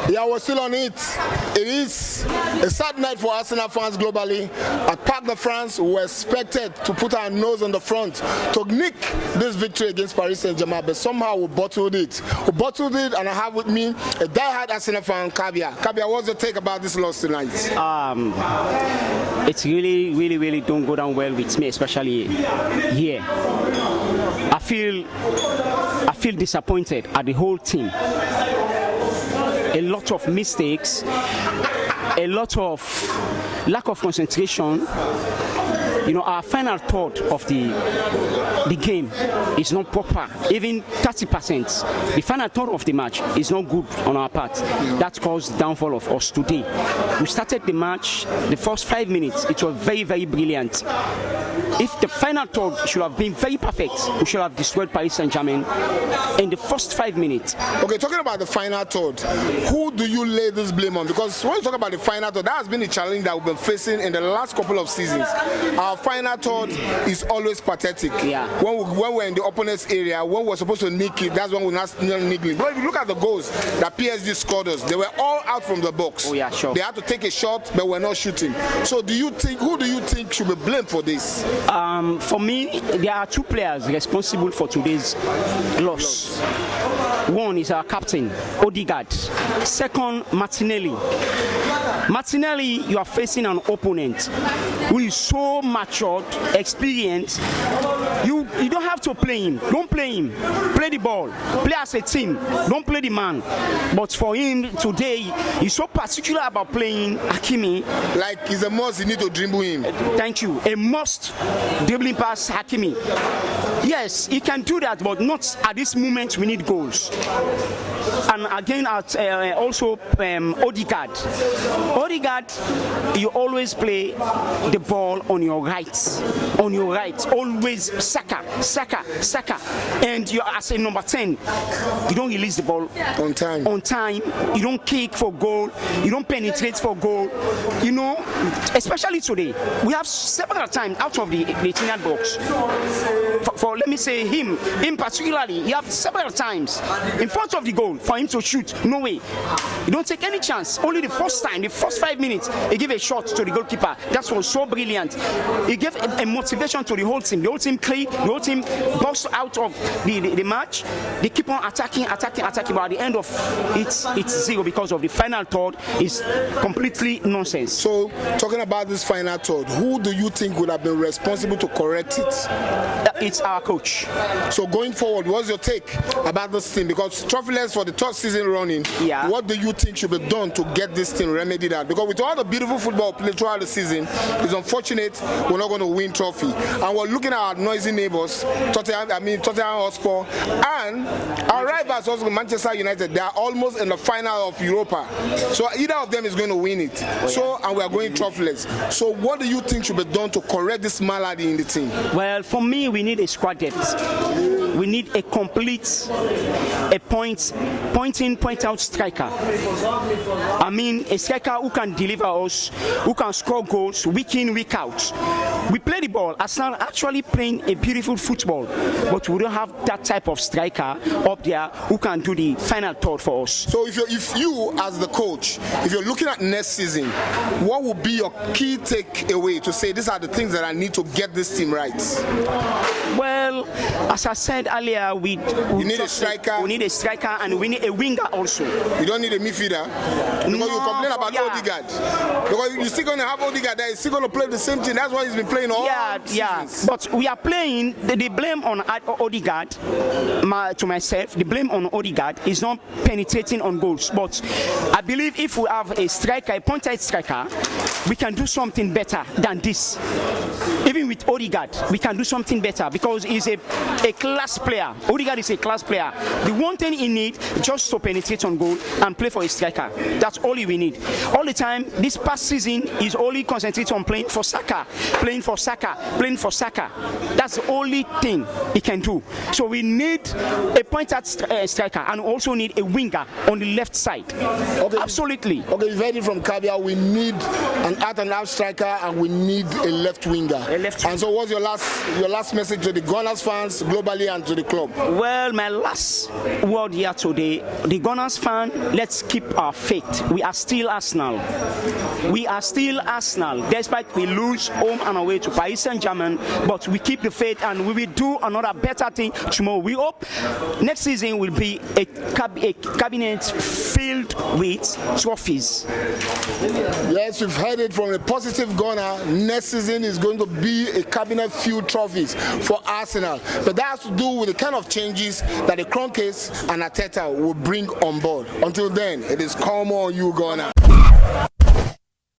Yeah, we're still on it. It is a sad night for Arsenal fans globally. At Parc de France, we were expected to put our nose on the front to nick this victory against Paris Saint-Germain, but somehow we bottled it. And I have with me a die-hard Arsenal fan, Kabia. Kabia, what's your take about this loss tonight? It's really don't go down well with me, especially here. I feel disappointed at the whole team. A lot of mistakes, a lot of lack of concentration. You know, our final third of the game is not proper. Even 30%. The final third of the match is not good on our part. That caused the downfall of us today. We started the match, the first 5 minutes, it was very brilliant. If the final third should have been very perfect, we should have destroyed Paris Saint-Germain in the first 5 minutes. Okay, talking about the final third, who do you lay this blame on? Because when you talk about the final third, that has been a challenge that we've been facing in the last couple of seasons. Our final third is always pathetic. Yeah. When we're in the opponent's area, when we're supposed to nick it, that's when we're not niggling. But if you look at the goals that PSG scored us, they were all out from the box. Oh yeah, sure. They had to take a shot, but we're not shooting. So who do you think should be blamed for this? For me, there are two players responsible for today's loss. One is our captain, Odegaard. Second, Martinelli. Martinelli, you are facing an opponent who is so matured, experienced. You don't have to play him. Don't play him. Play the ball. Play as a team. Don't play the man. But for him today, he's so particular about playing Hakimi. Like it's a must, you need to dribble him. Thank you. A must dribbling past Hakimi. Yes, he can do that, but not at this moment. We need goals. And again, also Odegaard. Odegaard, you always play the ball on your right. On your right. Always Saka. And you as a number 10, you don't release the ball on time. You don't kick for goal. You don't penetrate for goal. You know, especially today, we have several times out of the 18-yard box. For let me say him particularly, he have several times in front of the goal for him to shoot. No way. You don't take any chance. Only the first time, the first 5 minutes, he gave a shot to the goalkeeper. That was so brilliant. He gave a motivation to the whole team. The whole team played. The whole team burst out of the match. They keep on attacking. But at the end of it's zero because of the final third is completely nonsense. So, talking about this final third, who do you think would have been responsible to correct it? It's our coach. So going forward, what's your take about this team? Because trophyless for the third season running, yeah. What do you think should be done to get this team remedied out? Because with all the beautiful football played throughout the season, it's unfortunate we're not going to win trophy. And we're looking at our noisy neighbors, Tottenham Hotspur, and our rivals also Manchester United. They are almost in the final of Europa. So either of them is going to win it. And we are going trophyless. So what do you think should be done to correct this malady in the team? Well, for me, we need a squad depth. We need a complete, point out striker. I mean, a striker who can deliver us, who can score goals week in, week out. We play the ball. Arsenal actually playing a beautiful football, but we don't have that type of striker up there who can do the final third for us. So if you as the coach, if you're looking at next season, what would be your key takeaway to say these are the things that I need to get this team right? Well, as I said earlier, we need a striker. We need a striker and we need a winger also. You don't need a midfielder? Because you complain about Odegaard. Because you're still going to have Odegaard there. He's still going to play the same thing. That's why he's been playing all seasons. But we are playing, the blame on Odegaard, to myself, the blame on Odegaard is not penetrating on goals. But I believe if we have a striker, a point-out striker, we can do something better than this. Even with Odegaard, we can do something better because he's a class player. Odegaard is a class player. The one thing he needs just to penetrate on goal and play for a striker. That's all we need. All the time, this past season is only concentrated on playing for Saka. That's the only thing he can do. So we need a point-out striker and also need a winger on the left side. Okay. Absolutely. Okay, you've heard it from Kabia. We need an out-and-out striker and we need a left winger. And so what's your last message to the Gunners fans globally and to the club? Well, my last word here today, the Gunners fan, let's keep our faith. We are still Arsenal. We are still Arsenal, despite we lose home and away to Paris Saint-Germain, but we keep the faith and we will do another better thing tomorrow. We hope next season will be a cabinet filled with trophies. Yes, we've heard it from a positive Gunner. Next season is going to be a cabinet filled trophies for Arsenal. But that has to do with the kind of changes that the Kroenkes and Arteta will bring on board. Until then, it is come on you, Gunner.